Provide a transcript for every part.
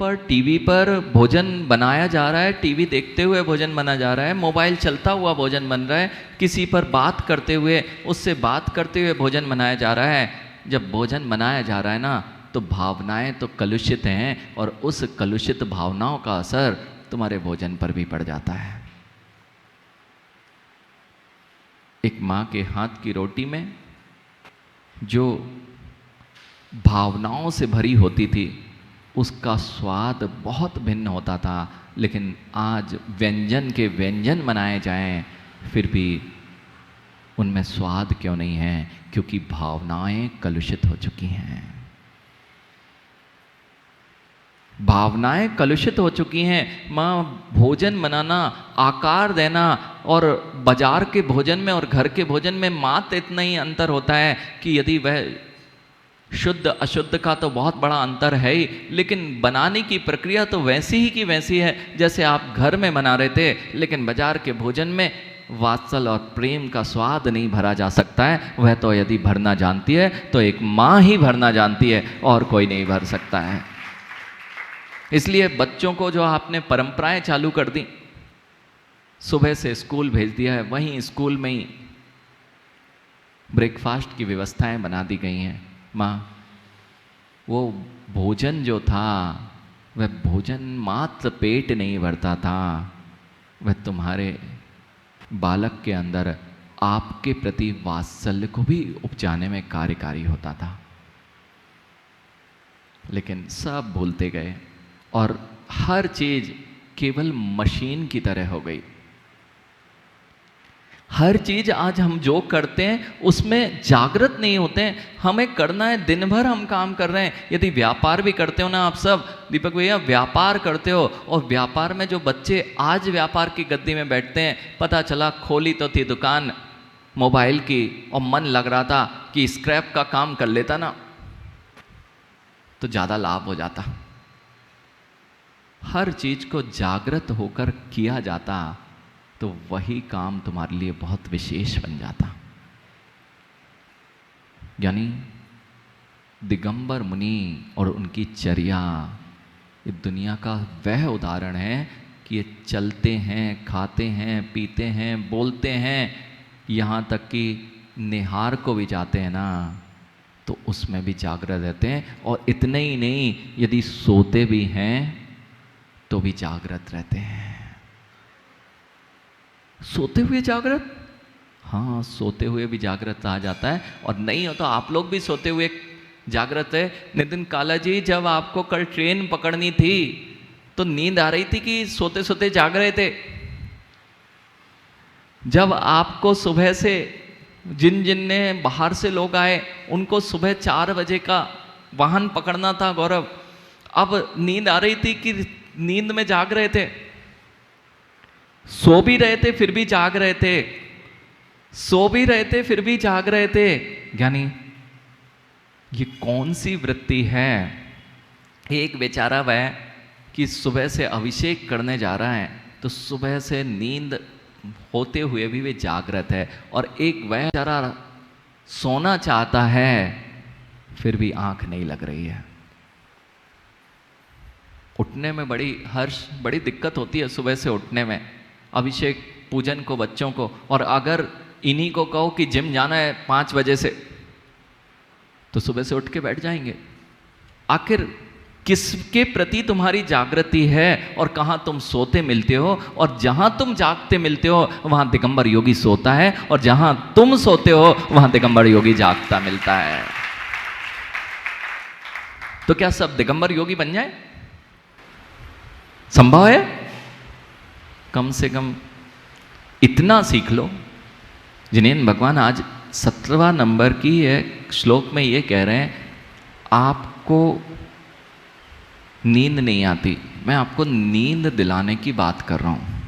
पर, टीवी पर भोजन बनाया जा रहा है, टीवी देखते हुए भोजन बना जा रहा है, मोबाइल चलता हुआ भोजन बन रहा है, किसी पर बात करते हुए, उससे बात करते हुए भोजन बनाया जा रहा है। जब भोजन बनाया जा रहा है ना, तो भावनाएं तो कलुषित हैं और उस कलुषित भावनाओं का असर तुम्हारे भोजन पर भी पड़ जाता है। एक माँ के हाथ की रोटी में जो भावनाओं से भरी होती थी, उसका स्वाद बहुत भिन्न होता था। लेकिन आज व्यंजन के व्यंजन बनाए जाएं, फिर भी उनमें स्वाद क्यों नहीं है? क्योंकि भावनाएं कलुषित हो चुकी हैं। भावनाएं कलुषित हो चुकी हैं। माँ भोजन बनाना, आकार देना, और बाजार के भोजन में और घर के भोजन में मात्र इतना ही अंतर होता है कि यदि वह शुद्ध अशुद्ध का तो बहुत बड़ा अंतर है ही, लेकिन बनाने की प्रक्रिया तो वैसी ही की वैसी है जैसे आप घर में बना रहे थे। लेकिन बाजार के भोजन में वात्सल और प्रेम का स्वाद नहीं भरा जा सकता है। वह तो यदि भरना जानती है तो एक माँ ही भरना जानती है, और कोई नहीं भर सकता है। इसलिए बच्चों को जो आपने परंपराएं चालू कर दी, सुबह से स्कूल भेज दिया है, वहीं स्कूल में ही ब्रेकफास्ट की व्यवस्थाएं बना दी गई हैं। माँ, वो भोजन जो था, वह भोजन मात्र पेट नहीं भरता था, वह तुम्हारे बालक के अंदर आपके प्रति वात्सल्य को भी उपजाने में कार्यकारी होता था। लेकिन सब भूलते गए और हर चीज केवल मशीन की तरह हो गई। हर चीज आज हम जो करते हैं उसमें जागृत नहीं होते हैं। हमें करना है, दिन भर हम काम कर रहे हैं। यदि व्यापार भी करते हो ना आप सब, दीपक भैया व्यापार करते हो, और व्यापार में जो बच्चे आज व्यापार की गद्दी में बैठते हैं, पता चला खोली तो थी दुकान मोबाइल की और मन लग रहा था कि स्क्रैप का काम कर लेता ना तो ज़्यादा लाभ हो जाता। हर चीज को जागृत होकर किया जाता तो वही काम तुम्हारे लिए बहुत विशेष बन जाता। यानी दिगंबर मुनि और उनकी चर्या ये दुनिया का वह उदाहरण है कि ये चलते हैं, खाते हैं, पीते हैं, बोलते हैं, यहाँ तक कि निहार को भी जाते हैं ना तो उसमें भी जागृत रहते हैं। और इतने ही नहीं, यदि सोते भी हैं तो भी जागृत रहते हैं। सोते हुए जागृत, हाँ सोते हुए भी जागृत आ जाता है। और नहीं हो तो आप लोग भी सोते हुए जागृत है। नितिन काला जी, जब आपको कल ट्रेन पकड़नी थी तो नींद आ रही थी कि सोते सोते जाग रहे थे? जब आपको सुबह से जिन जिन ने बाहर से लोग आए उनको सुबह 4 बजे का वाहन पकड़ना था गौरव, अब नींद आ रही थी कि नींद में जाग रहे थे? सो भी रहे थे फिर भी जाग रहे थे, सो भी रहे थे फिर भी जाग रहे थे। यानी ये कौन सी वृत्ति है? एक बेचारा वह कि सुबह से अभिषेक करने जा रहा है तो सुबह से नींद होते हुए भी वे जागृत है, और एक वह बेचारा सोना चाहता है फिर भी आंख नहीं लग रही है। उठने में बड़ी दिक्कत होती है सुबह से उठने में, अभिषेक पूजन को बच्चों को। और अगर इन्हीं को कहो कि जिम जाना है 5 बजे से तो सुबह से उठ के बैठ जाएंगे। आखिर किसके प्रति तुम्हारी जागृति है और कहाँ तुम सोते मिलते हो? और जहाँ तुम जागते मिलते हो वहाँ दिगंबर योगी सोता है, और जहाँ तुम सोते हो वहाँ दिगंबर योगी जागता मिलता है। तो क्या सब दिगंबर योगी बन जाए? संभव है? कम से कम इतना सीख लो। जिनेन भगवान आज 17वां नंबर की श्लोक में ये कह रहे हैं, आपको नींद नहीं आती, मैं आपको नींद दिलाने की बात कर रहा हूं।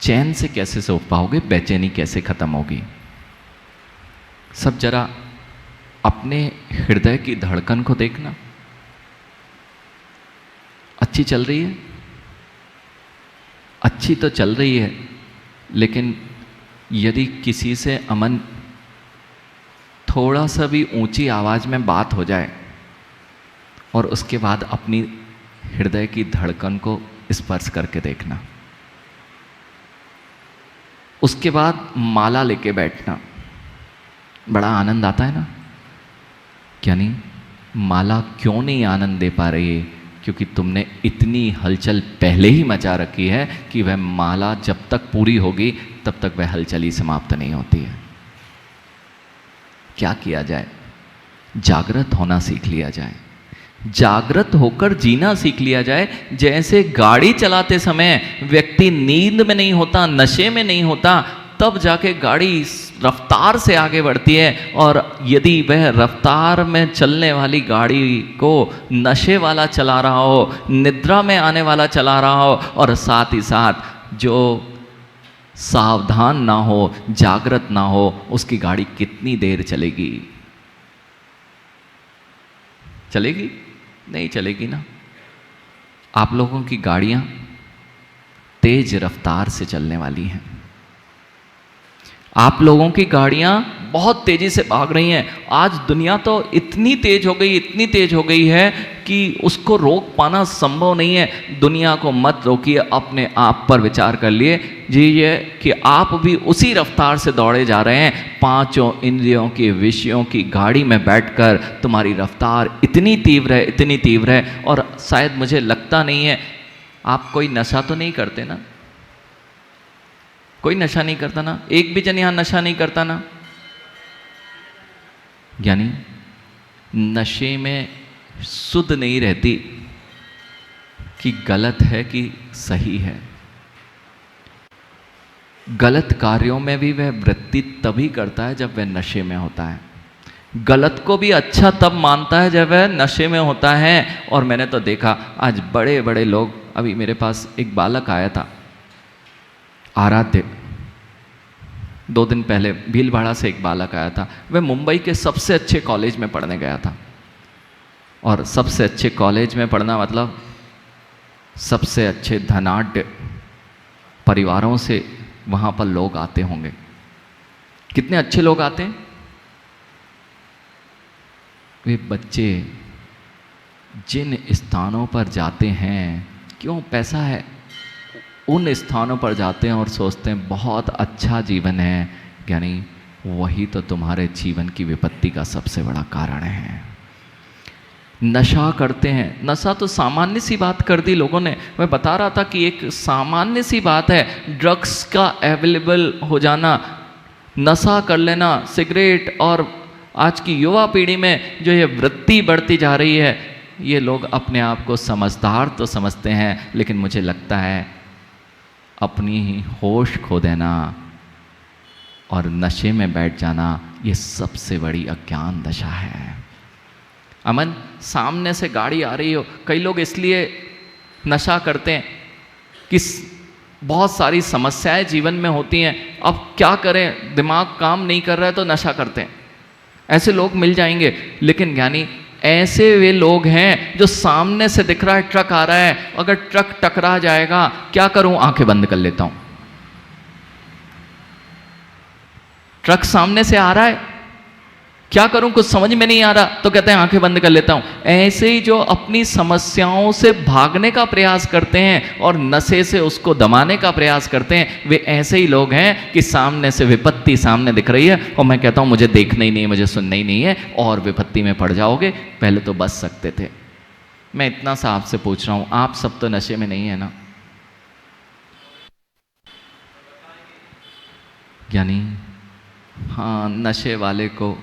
चैन से कैसे सो पाओगे? बेचैनी कैसे खत्म होगी? सब जरा अपने हृदय की धड़कन को देखना। अच्छी चल रही है? अच्छी तो चल रही है, लेकिन यदि किसी से अमन थोड़ा सा भी ऊंची आवाज में बात हो जाए और उसके बाद अपनी हृदय की धड़कन को स्पर्श करके देखना। उसके बाद माला लेके बैठना। बड़ा आनंद आता है ना? क्या नहीं? माला क्यों नहीं आनंद दे पा रही है? क्योंकि तुमने इतनी हलचल पहले ही मचा रखी है कि वह माला जब तक पूरी होगी तब तक वह हलचल ही समाप्त नहीं होती है। क्या किया जाए? जागृत होना सीख लिया जाए, जागृत होकर जीना सीख लिया जाए। जैसे गाड़ी चलाते समय व्यक्ति नींद में नहीं होता, नशे में नहीं होता, तब जाके गाड़ी रफ्तार से आगे बढ़ती है। और यदि वह रफ्तार में चलने वाली गाड़ी को नशे वाला चला रहा हो, निद्रा में आने वाला चला रहा हो, और साथ ही साथ जो सावधान ना हो, जागृत ना हो, उसकी गाड़ी कितनी देर चलेगी? चलेगी? नहीं चलेगी ना। आप लोगों की गाड़ियां तेज रफ्तार से चलने वाली हैं। आप लोगों की गाड़ियां बहुत तेजी से भाग रही हैं। आज दुनिया तो इतनी तेज हो गई, इतनी तेज हो गई है कि उसको रोक पाना संभव नहीं है। दुनिया को मत रोकिए, अपने आप पर विचार कर लिए ये कि आप भी उसी रफ्तार से दौड़े जा रहे हैं। पांचों इंद्रियों के विषयों की गाड़ी में बैठकर तुम्हारी रफ्तार इतनी तीव्र है, इतनी तीव्र है। और शायद मुझे लगता नहीं है आप कोई नशा तो नहीं करते ना? कोई नशा नहीं करता ना? एक भी जन यहां नशा नहीं करता ना? यानी नशे में सुध नहीं रहती कि गलत है कि सही है। गलत कार्यों में भी वह वृत्ति तभी करता है जब वह नशे में होता है। गलत को भी अच्छा तब मानता है जब वह नशे में होता है। और मैंने तो देखा आज बड़े बड़े लोग, अभी मेरे पास एक बालक आया था, आराध्य, 2 दिन पहले भीलवाड़ा से एक बालक आया था। वह मुंबई के सबसे अच्छे कॉलेज में पढ़ने गया था। और सबसे अच्छे कॉलेज में पढ़ना मतलब सबसे अच्छे धनाढ्य परिवारों से वहाँ पर लोग आते होंगे। कितने अच्छे लोग आते हैं? वे बच्चे जिन स्थानों पर जाते हैं, क्यों? पैसा है, उन स्थानों पर जाते हैं और सोचते हैं बहुत अच्छा जीवन है। यानी वही तो तुम्हारे जीवन की विपत्ति का सबसे बड़ा कारण है। नशा करते हैं। नशा तो सामान्य सी बात कर दी लोगों ने। मैं बता रहा था कि एक सामान्य सी बात है ड्रग्स का अवेलेबल हो जाना, नशा कर लेना, सिगरेट। और आज की युवा पीढ़ी में जो ये वृत्ति बढ़ती जा रही है, ये लोग अपने आप को समझदार तो समझते हैं, लेकिन मुझे लगता है अपनी ही होश खो देना और नशे में बैठ जाना, ये सबसे बड़ी अज्ञान दशा है। अमन, सामने से गाड़ी आ रही हो, कई लोग इसलिए नशा करते हैं कि बहुत सारी समस्याएं जीवन में होती हैं। अब क्या करें, दिमाग काम नहीं कर रहा है तो नशा करते हैं। ऐसे लोग मिल जाएंगे। लेकिन ज्ञानी ऐसे वे लोग हैं जो सामने से दिख रहा है ट्रक आ रहा है, अगर ट्रक टकरा जाएगा क्या करूं? आंखें बंद कर लेता हूं। ट्रक सामने से आ रहा है, क्या करूं? कुछ समझ में नहीं आ रहा, तो कहते हैं आंखें बंद कर लेता हूं। ऐसे ही जो अपनी समस्याओं से भागने का प्रयास करते हैं और नशे से उसको दबाने का प्रयास करते हैं, वे ऐसे ही लोग हैं कि सामने से विपत्ति सामने दिख रही है और मैं कहता हूं मुझे देखना ही नहीं है, मुझे सुनना ही नहीं है, और विपत्ति में पड़ जाओगे। पहले तो बच सकते थे। मैं इतना सा आपसे पूछ रहा हूं, आप सब तो नशे में नहीं है ना? यानी हाँ, नशे वाले को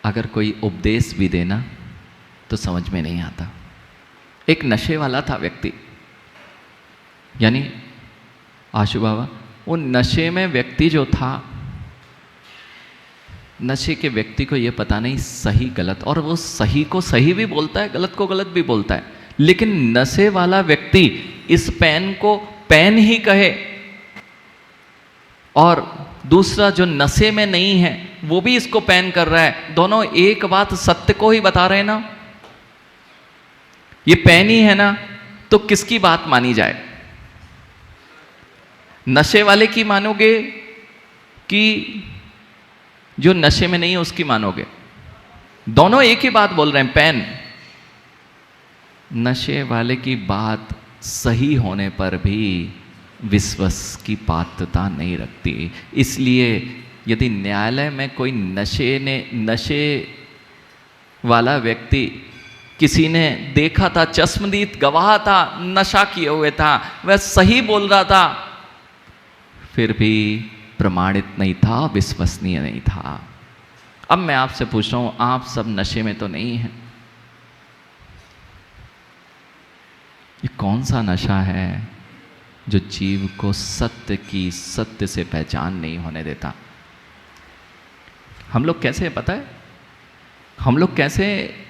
अगर कोई उपदेश भी देना तो समझ में नहीं आता। एक नशे वाला था व्यक्ति, यानी आशु बाबा, वो नशे में व्यक्ति जो था, नशे के व्यक्ति को ये पता नहीं सही गलत, और वो सही को सही भी बोलता है, गलत को गलत भी बोलता है। लेकिन नशे वाला व्यक्ति इस पेन को पेन ही कहे, और दूसरा जो नशे में नहीं है वो भी इसको पेन कर रहा है। दोनों एक बात सत्य को ही बता रहे हैं ना। ये पेन ही है ना, तो किसकी बात मानी जाए? नशे वाले की मानोगे कि जो नशे में नहीं है उसकी मानोगे? दोनों एक ही बात बोल रहे हैं, पेन। नशे वाले की बात सही होने पर भी विश्वास की पात्रता नहीं रखती। इसलिए यदि न्यायालय में कोई नशे वाला व्यक्ति किसी ने देखा था, चश्मदीद गवाह था, नशा किए हुए था, वह सही बोल रहा था, फिर भी प्रमाणित नहीं था, विश्वसनीय नहीं था। अब मैं आपसे पूछ रहा हूं, आप सब नशे में तो नहीं हैं? ये कौन सा नशा है जो जीव को सत्य से पहचान नहीं होने देता? हम लोग कैसे, पता है हम लोग कैसे,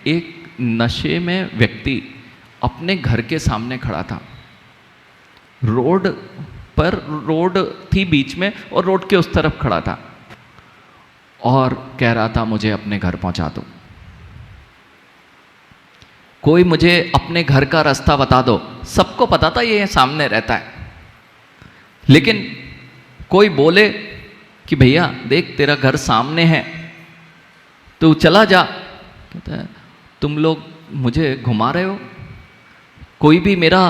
एक नशे में व्यक्ति अपने घर के सामने खड़ा था, रोड पर, रोड थी बीच में और रोड के उस तरफ खड़ा था और कह रहा था मुझे अपने घर पहुंचा दो, कोई मुझे अपने घर का रास्ता बता दो। सबको पता था ये सामने रहता है, लेकिन कोई बोले कि भैया देख तेरा घर सामने है, तू चला जा। कहता है तुम लोग मुझे घुमा रहे हो, कोई भी मेरा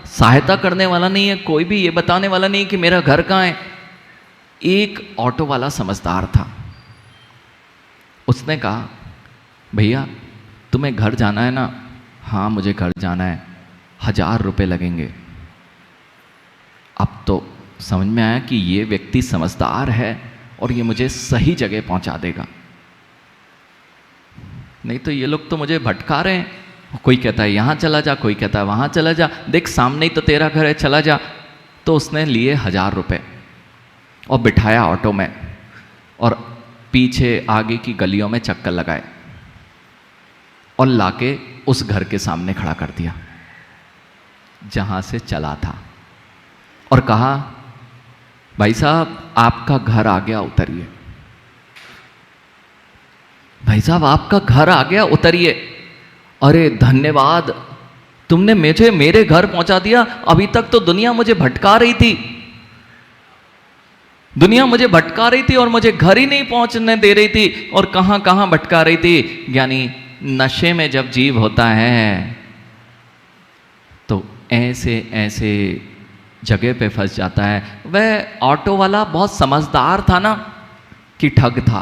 सहायता करने वाला नहीं है, कोई भी ये बताने वाला नहीं कि मेरा घर कहाँ है। एक ऑटो वाला समझदार था, उसने कहा भैया तुम्हें घर जाना है ना? हाँ मुझे घर जाना है, 1000 रुपये लगेंगे। अब तो समझ में आया कि ये व्यक्ति समझदार है और ये मुझे सही जगह पहुंचा देगा, नहीं तो ये लोग तो मुझे भटका रहे हैं। कोई कहता है यहाँ चला जा, कोई कहता है वहाँ चला जा, देख सामने ही तो तेरा घर है, चला जा। तो उसने लिए 1000 रुपये और बिठाया ऑटो में और पीछे आगे की गलियों में चक्कर लगाए और लाके उस घर के सामने खड़ा कर दिया जहाँ से चला था और कहा भाई साहब आपका घर आ गया, उतरिए। भाई साहब आपका घर आ गया, उतरिए। अरे धन्यवाद, तुमने मुझे मेरे घर पहुंचा दिया। अभी तक तो दुनिया मुझे भटका रही थी, दुनिया मुझे भटका रही थी और मुझे घर ही नहीं पहुंचने दे रही थी, और कहां कहां भटका रही थी। यानी नशे में जब जीव होता है तो ऐसे ऐसे जगह पे फंस जाता है। वह ऑटो वाला बहुत समझदार था ना कि ठग था?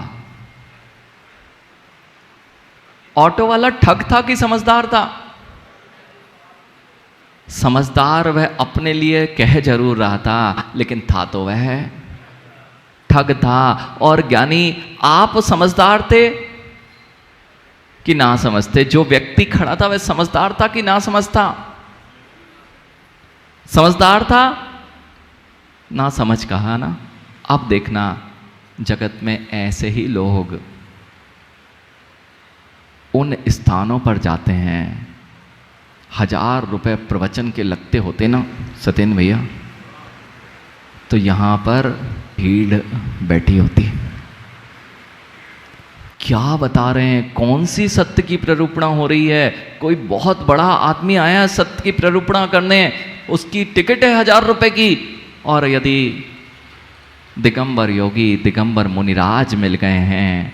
ऑटो वाला ठग था कि समझदार था? समझदार वह अपने लिए कह जरूर रहा था, लेकिन था तो वह ठग था। और ज्ञानी आप समझदार थे कि ना समझते? जो व्यक्ति खड़ा था वह समझदार था कि ना समझता? समझदार था, ना समझ कहा ना। अब देखना जगत में ऐसे ही लोग उन स्थानों पर जाते हैं, 1000 रुपये प्रवचन के लगते होते ना सत्येंद्र भैया, तो यहाँ पर भीड़ बैठी होती। क्या बता रहे हैं, कौन सी सत्य की प्ररूपणा हो रही है? कोई बहुत बड़ा आदमी आया है सत्य की प्ररूपणा करने, उसकी टिकट है 1000 रुपये की। और यदि दिगंबर योगी, दिगंबर मुनिराज मिल गए हैं,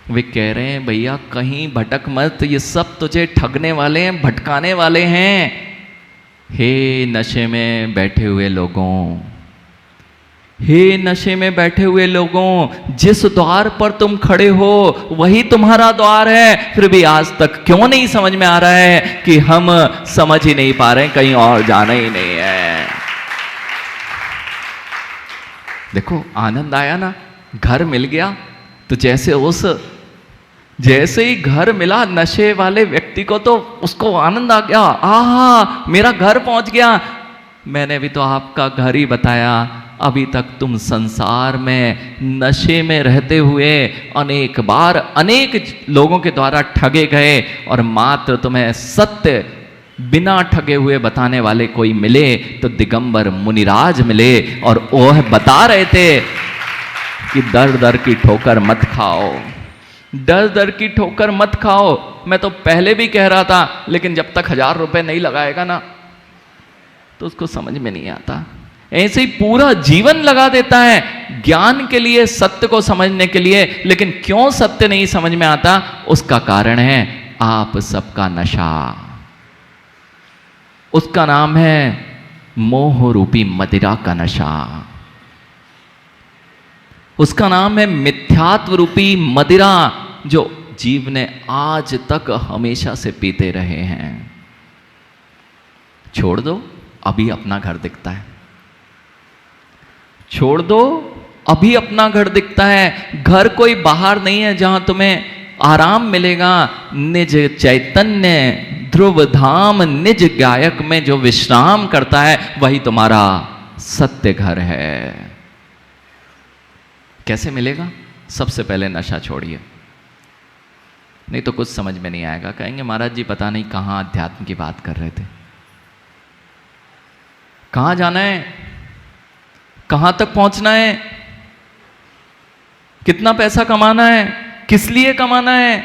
वे कह रहे हैं भैया कहीं भटक मत, ये सब तुझे ठगने वाले हैं, भटकाने वाले हैं। हे नशे में बैठे हुए लोगों, हे नशे में बैठे हुए लोगों, जिस द्वार पर तुम खड़े हो वही तुम्हारा द्वार है। फिर भी आज तक क्यों नहीं समझ में आ रहा है कि हम समझ ही नहीं पा रहे, कहीं और जाना ही नहीं है। देखो आनंद आया ना, घर मिल गया। तो जैसे ही घर मिला नशे वाले व्यक्ति को, तो उसको आनंद आ गया, आहा मेरा घर पहुंच गया। मैंने भी तो आपका घर ही बताया। अभी तक तुम संसार में नशे में रहते हुए अनेक बार अनेक लोगों के द्वारा ठगे गए, और मात्र तुम्हें सत्य बिना ठगे हुए बताने वाले कोई मिले तो दिगंबर मुनिराज मिले, और वह बता रहे थे कि दर दर की ठोकर मत खाओ, दर दर की ठोकर मत खाओ। मैं तो पहले भी कह रहा था, लेकिन जब तक 1000 रुपये नहीं लगाएगा ना तो उसको समझ में नहीं आता। ऐसे ही पूरा जीवन लगा देता है ज्ञान के लिए, सत्य को समझने के लिए, लेकिन क्यों सत्य नहीं समझ में आता? उसका कारण है आप सबका नशा। उसका नाम है मोह रूपी मदिरा का नशा। उसका नाम है मिथ्यात्व रूपी मदिरा, जो जीव ने आज तक हमेशा से पीते रहे हैं। छोड़ दो, अभी अपना घर दिखता है। छोड़ दो, अभी अपना घर दिखता है। घर कोई बाहर नहीं है जहां तुम्हें आराम मिलेगा। निज चैतन्य ध्रुव धाम निज गायक में जो विश्राम करता है, वही तुम्हारा सत्य घर है। कैसे मिलेगा? सबसे पहले नशा छोड़िए, नहीं तो कुछ समझ में नहीं आएगा। कहेंगे महाराज जी पता नहीं कहां अध्यात्म की बात कर रहे थे। कहां जाना है? कहां तक पहुंचना है? कितना पैसा कमाना है? किस लिए कमाना है?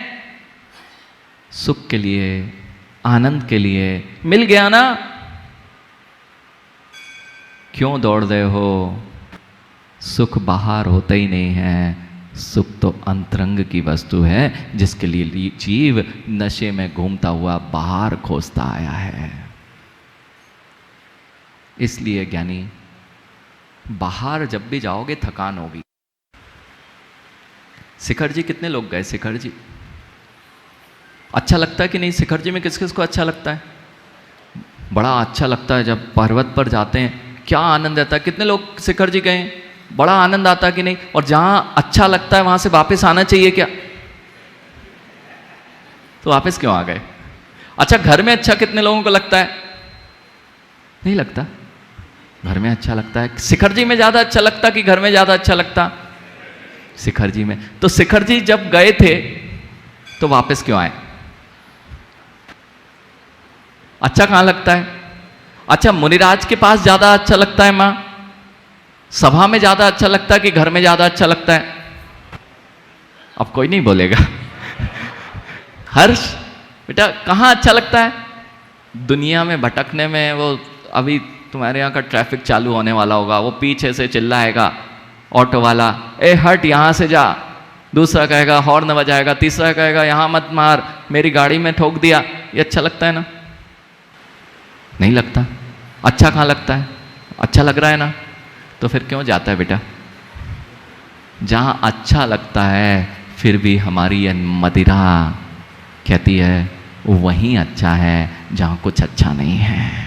सुख के लिए, आनंद के लिए। मिल गया ना, क्यों दौड़ रहे हो? सुख बाहर होता ही नहीं है। सुख तो अंतरंग की वस्तु है, जिसके लिए जीव नशे में घूमता हुआ बाहर खोजता आया है। इसलिए ज्ञानी, बाहर जब भी जाओगे थकान होगी। शिखर जी कितने लोग गए? शिखर जी अच्छा लगता है कि नहीं? शिखर जी में किस किस को अच्छा लगता है? बड़ा अच्छा लगता है जब पर्वत पर जाते हैं, क्या आनंद आता है। कितने लोग शिखर जी गए? बड़ा आनंद आता है कि नहीं? और जहां अच्छा लगता है वहां से वापस आना चाहिए क्या? तो वापस क्यों आ गए? अच्छा, घर में अच्छा कितने लोगों को लगता है? नहीं लगता। घर में अच्छा लगता है। शिखर जी में ज्यादा अच्छा लगता कि घर में ज्यादा अच्छा लगता? शिखर जी में। तो शिखर जी जब गए थे तो वापस क्यों आए? अच्छा कहां लगता है? अच्छा, मुनिराज के पास ज्यादा अच्छा लगता है मां? सभा में ज्यादा अच्छा लगता है कि घर में ज्यादा अच्छा लगता है? अब कोई नहीं बोलेगा। हर्ष बेटा कहां अच्छा लगता है? दुनिया में भटकने में। वो अभी तुम्हारे यहाँ का ट्रैफिक चालू होने वाला होगा, वो पीछे से चिल्लाएगा ऑटो वाला, ए हट यहां से जा। दूसरा कहेगा हॉर्न बजाएगा, तीसरा कहेगा यहां मत मार, मेरी गाड़ी में ठोक दिया। ये अच्छा लगता है ना? नहीं लगता। अच्छा कहां लगता है? अच्छा लग रहा है ना? तो फिर क्यों जाता है बेटा? जहां अच्छा लगता है फिर भी हमारी ये मदिरा कहती है वहीं अच्छा है जहां कुछ अच्छा नहीं है।